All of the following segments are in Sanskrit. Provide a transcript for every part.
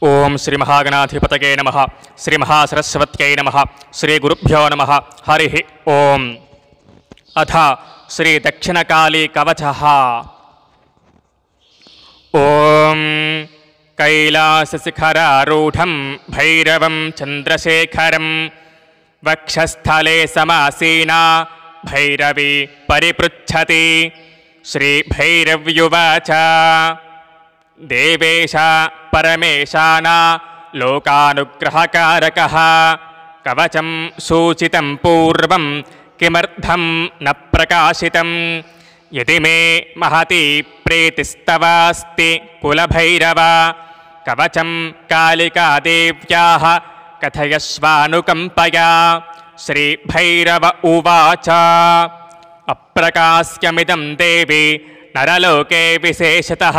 ओं श्री महागणाधिपतये नमः। श्री महासरस्वत्यै नमः। श्री गुरुभ्यो नमः। हरि ओं। अथ श्री दक्षिणकाली कवचः। ओं कैलासशिखरारूढं भैरवं चन्द्रशेखरं वक्षस्थले समासीना भैरवी परिपृच्छति। श्रीभैरव्युवाच देवेश परमेशाना लोकानुग्रहकारकः कवचं सूचितं पूर्वं किमर्थं न प्रकाशितं। यदि मे महती प्रीतिस्तवास्ति कुलभैरव कवचं कालिकादेव्याः कथयस्वानुकम्पया। श्रीभैरव उवाच अप्रकाश्यमिदं देवी नरलोके विशेषतः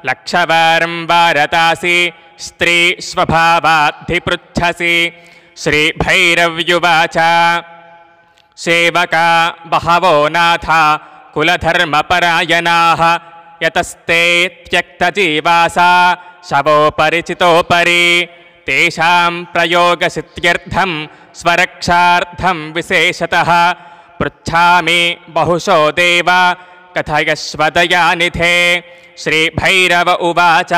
लक्षवारं वारतासि स्त्री स्वभावाद्धिपृच्छसि। श्रीभैरव्युवाच सेवका बहवो नाथा कुलधर्मपरायणाः यतस्ते त्यक्तजीवासा शवोपरिचितोपरि तेषां प्रयोगसिद्ध्यर्थं स्वरक्षार्थं विशेषतः पृच्छामि बहुशो देव कथयस्व दयानिधे। श्रीभैरव उवाच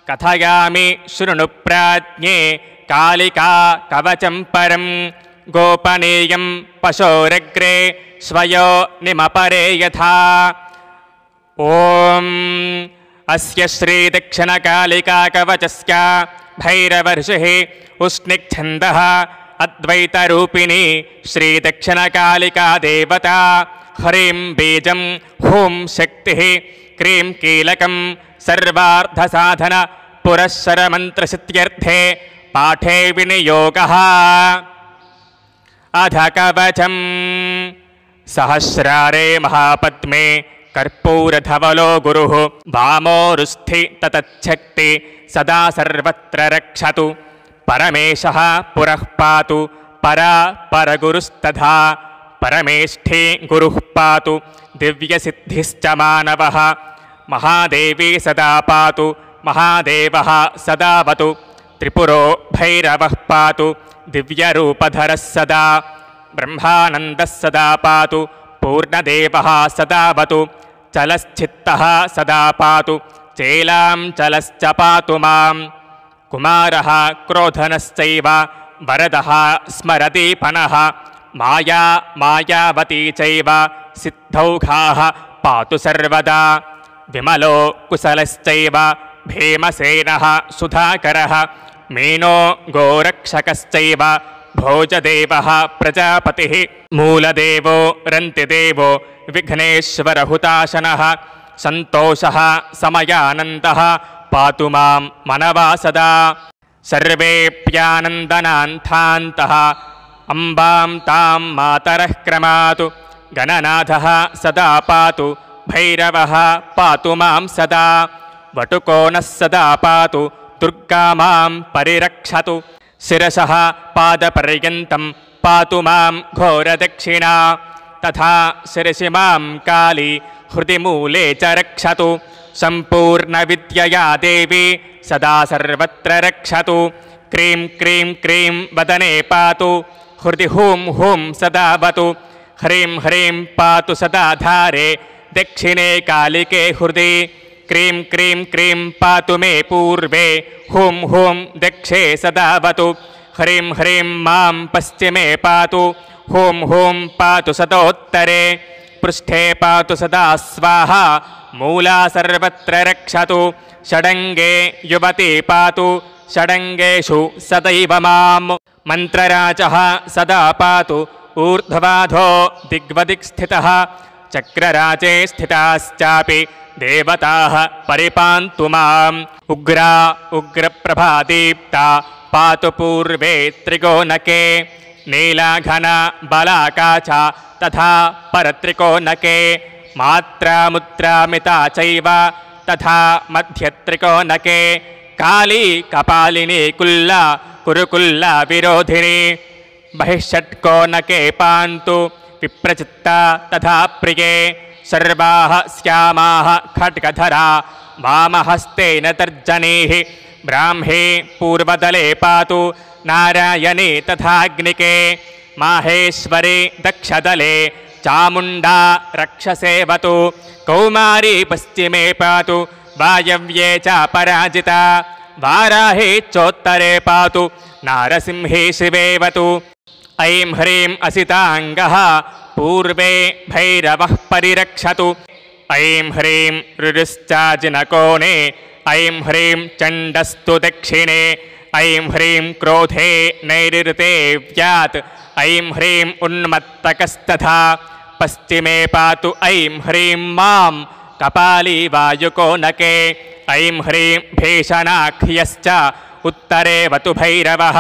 कथयामि शृणु प्राज्ञे कालिका कवचं परं गोपनीयं पशोरग्रे स्वयो निमपरे यथा। ॐ अस्य श्रीदक्षिणकालिका कवचस्य भैरवर्षिः उष्णिच्छन्दः अद्वैतरूपिणी श्रीदक्षिणकालिका देवता ह्रीं बीजं हूं शक्तिः क्रीं कीलकं सर्वार्थसाधन पुरःसरमन्त्रसिद्ध्यर्थे पाठे विनियोगः। अध कवचम् सहस्रारे महापद्मे कर्पूरधवलो गुरुः वामोरुस्थि ततच्छक्ति सदा सर्वत्र रक्षतु। परमेशः पुरः पातु परा परगुरुस्तथा परमेष्ठी गुरुः पातु दिव्यसिद्धिश्च मानवः। महादेवी सदा पातु महादेवः सदावतु त्रिपुरो भैरवः पातु दिव्यरूपधरः सदा ब्रह्मानन्दः सदा पातु पूर्णदेवः सदावतु चलश्चित्तः सदा पातु चेलां चलश्च पातु मां। कुमारः क्रोधनश्चैव वरदः स्मरदीपनः माया मायावती चैव सिद्धौघाः पातु सर्वदा। विमलो कुशलश्चैव भीमसेनः सुधाकरः मीनो गोरक्षकश्चैव भोजदेवः प्रजापतिः मूलदेवो रन्तिदेवो विघ्नेश्वरहुताशनः सन्तोषः समयानन्दः पातु मां मनवा सदा। सर्वेऽप्यानन्दनान्थान्तः अम्बां तां मातरः क्रमातु गणनाथः सदा पातु भैरवः पातु मां सदा। वटुको नः सदा पातु दुर्गा मां परिरक्षतु शिरसः पादपर्यन्तं पातु मां घोरदक्षिणा तथा शिरसि मां काली हृदि मूले च रक्षतु। सम्पूर्णविद्यया देवी सदा सर्वत्र रक्षतु। क्रीं क्रीं क्रीं वदने पातु हृदि हूं हूं सदावतु। ह्रीं ह्रीं पातु सदा धारे दक्षिणे कालिके हृदि। क्रीं क्रीं क्रीं पातु मे पूर्वे हूं हूं दक्षे सदावतु। ह्रीं ह्रीं मां पश्चिमे पातु हूं हूं पातु सदोत्तरे। पृष्ठे पातु सदा स्वाहा मूला सर्वत्र रक्षतु। षडङ्गे युवती पातु षडङ्गेषु सदैव मां। मन्त्रराजः सदा पातु ऊर्ध्वाधो दिग्वदिक् स्थितः। चक्रराजे स्थिताश्चापि देवताः परिपान्तु माम्। उग्रा उग्रप्रभादीप्ता पातु पूर्वे त्रिकोणके। नीलाघना बलाकाचा तथा परत्रिकोणके। मात्रामुद्रामिता चैव तथा मध्यत्रिकोणके। काली कपालिनी कुल्ला कुरुकुल्ला विरोधिनी। बहिषट्कोणके पान्तु विप्रचित्ता तथा प्रिये। सर्वाः श्यामाः खड्गधरा वामहस्तेन तर्जनीः ब्राह्मे पूर्वदले पातु नारायणे तथाग्निके माहेश्वरे दक्षदले चामुण्डा रक्षसेवतु कौमारी पश्चिमे पातु वायव्ये च पराजिता वाराहे चोत्तरे पातु नारसिंहे शिवेवतु ऐं ह्रीं असिताङ्गः पूर्वे भैरवः परिरक्षतु ऐं ह्रीं ऋरुश्चाजिनकोणे ऐं ह्रीं चण्डस्तु दक्षिणे ऐं ह्रीं क्रोधे नैऋते व्यात् ऐं ह्रीं उन्मत्तकस्तथा पश्चिमे पातु ऐं ह्रीं मां कपाली वायुकोनके ऐं ह्रीं भीषणाख्यश्च उत्तरे वतु भैरवः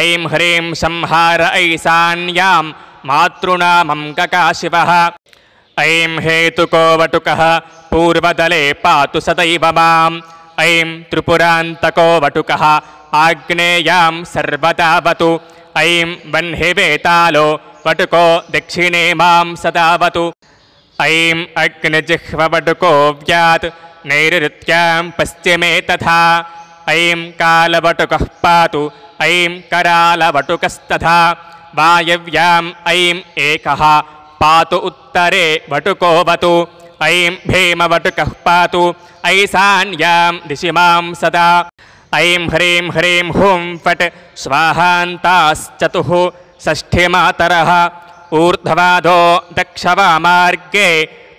ऐं ह्रीं संहार ऐशान्यां मातृनामं ककाशिवः ऐं हेतुको वटुकः पूर्वदले पातु सदैव माम् ऐं त्रिपुरान्तको वटुकः आग्नेयां सर्वदावतु ऐं वह्निवेतालो वटुको दक्षिणे मां सदावतु ऐं अग्निजिह्ववटुको व्यात् नैऋत्यां पश्चिमे तथा ऐं कालवटुकः पातु ऐं करालवटुकस्तथा वायव्याम् ऐं एकः पातु उत्तरे वटुकोवतु ऐं भीमवटुकः पातु ऐशान्यां दिशि मां सदा ऐं ह्रीं ह्रीं हुं फट् स्वाहान्ताश्चतुः षष्ठीमातरः ऊर्ध्वाधो दक्षवामार्गे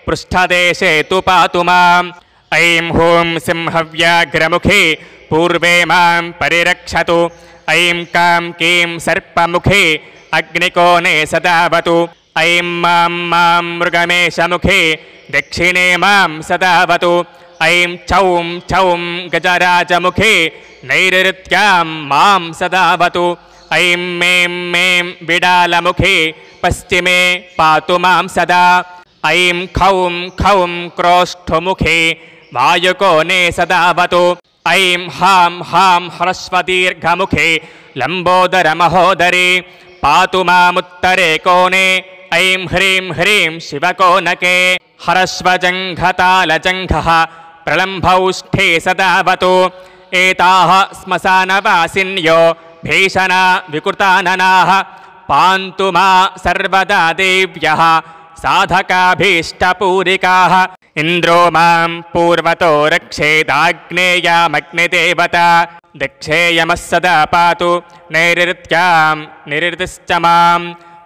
पृष्ठदेशे तु पातु माम् ऐं हूं सिंहव्याघ्रमुखी पूर्वे मां परिरक्षतु ऐं कां कीं सर्पमुखी अग्निकोणे सदावतु ऐं मां मृगमेशमुखी दक्षिणे मां सदावतु ऐं छौं छौं गजराजमुखी नैऋत्यां मां सदावतु ऐं में बिडालमुखी पश्चिमे पातु मां सदा ऐं खौं खौं क्रोष्ठमुखी वायुकोणे सदावतु ऐं हां ह्रस्वदीर्घमुखी लम्बोदरमहोदरी पातु मामुत्तरे कोणे ऐं ह्रीं ह्रीं शिवकोनके ह्रस्वजङ्घतालजङ्घः प्रलम्भौष्ठे सदावतु एताः श्मशानवासिन्यो भीषणा विकृताननाः पान्तु मा सर्वदा देव्यः साधकाभीष्टपूरिकाः इन्द्रो मां पूर्वतो रक्षेदाग्नेयामग्निदेवता दक्षेयमः सदा पातु नैऋत्यां निरृतिश्च मां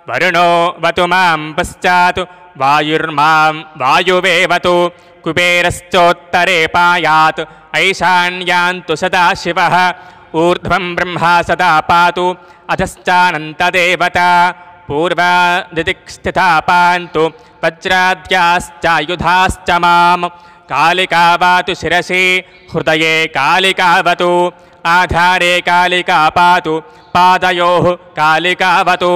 वरुणो वतु मां पश्चात् वायुर्मां वायुवेवतु कुबेरश्चोत्तरे पायात् ऐशान्यान्तु सदा शिवः ऊर्ध्वं ब्रह्मा सदा पातु अधश्चानन्तदेवता पूर्वादिदिक्स्थिता पान्तु वज्राद्याश्चायुधाश्च मां कालिकावतु शिरसि हृदये कालिकावतु आधारे कालिका पातु पादयोः कालिकावतु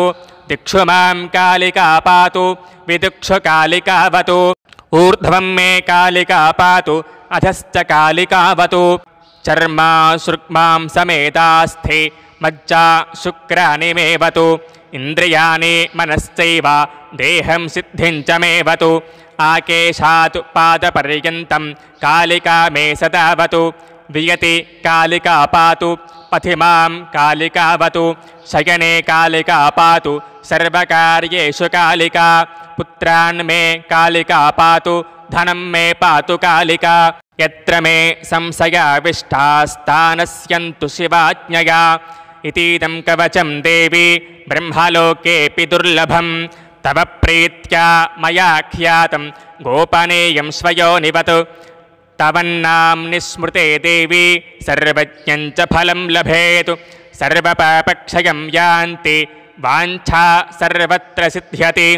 दिक्षु मां कालिका पातु विदिक्षु कालिकावतु ऊर्ध्वं मे कालिका पातु अधश्च कालिकावतु चर्मा सृक्मां समेतास्थे मज्जा शुक्राणि मेवतु इन्द्रियाणि मनश्चैव देहं सिद्धिं च मेवतु आकेशात् पादपर्यन्तं कालिका मे सदावतु वियति कालिका पातु पथि मां कालिकावतु शयने कालिका पातु सर्वकार्येषु कालिका पुत्रान् मे कालिका पातु धनं मे पातु कालिका यत्र मे संशयाविष्टास्तानस्यन्तु शिवाज्ञया इतीदं कवचं देवी ब्रह्मलोकेऽपि दुर्लभं तव प्रीत्या मया ख्यातं गोपनीयं स्वयोनिवत् तवन्नाम्नि स्मृते देवी सर्वज्ञं च फलं लभेत् सर्वपापक्षयं यान्ति वाञ्छा सर्वत्र सिद्ध्यति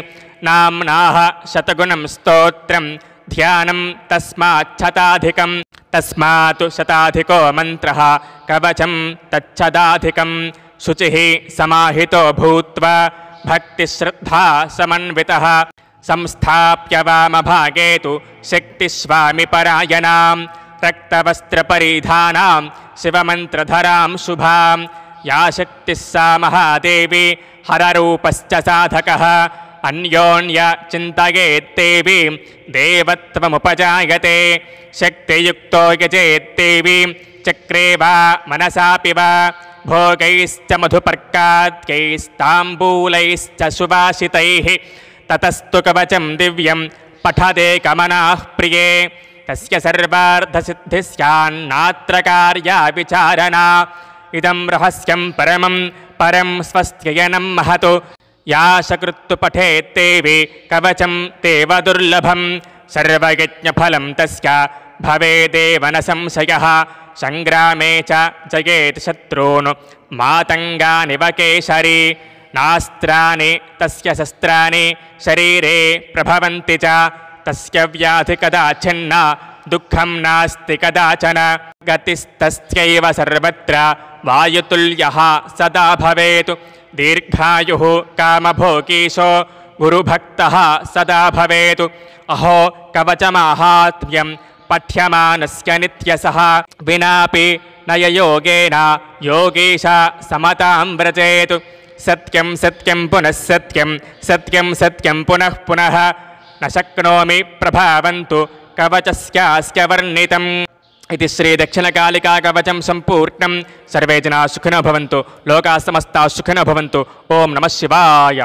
नाम्नाः शतगुणं स्तोत्रं ध्यानं तस्माच्छताधिकं तस्मात् शताधिको मन्त्रः कवचं तच्छदाधिकं शुचिः समाहितो भूत्वा भक्तिश्रद्धा समन्वितः संस्थाप्य वामभागे तु शक्तिस्वामिपरायणां रक्तवस्त्रपरिधानां शिवमन्त्रधरां शुभां या शक्तिः सा महादेवी हररूपश्च साधकः अन्योन्य चिन्तयेत्तेवि देवत्वमुपजायते शक्तियुक्तो यजेत्तेवि चक्रे वा मनसापि वा भोगैश्च मधुपर्काद्यैस्ताम्बूलैश्च सुवासितैः ततस्तु कवचं दिव्यं पठदे कमनाः प्रिये तस्य सर्वार्थसिद्धिः स्यान्नात्र कार्या विचारणा इदं रहस्यं परं स्वस्त्ययनं महतो या सकृत्तु पठेत्तेवि कवचं तेव दुर्लभं सर्वयज्ञफलं तस्य भवेदेव न संशयः संग्रामे च जयेत् शत्रून् मातङ्गानि व केसरी नास्त्राणि तस्य शस्त्राणि शरीरे प्रभवन्ति च तस्य व्याधि कदाचिन्न दुःखं नास्ति कदाचन गतिस्तस्यैव सर्वत्र वायुतुल्यः सदा भवेत् दीर्घायुः कामभोगीशो गुरुभक्तः सदा भवेत् अहो कवचमाहात्म्यं पठ्यमानस्य नित्यसः विनापि नययोगेन योगीश समतां व्रजेत् सत्यं सत्यं पुनः सत्यं सत्यं सत्यं पुनः पुनः न शक्नोमि प्रभावन्तु कवचस्यास्य वर्णितम् इति श्रीदक्षिणकालिका कवचं सम्पूर्णं सर्वे जनाः सुखिनो भवन्तु लोकाः समस्ताः सुखिनो भवन्तु ओं नमः शिवाय।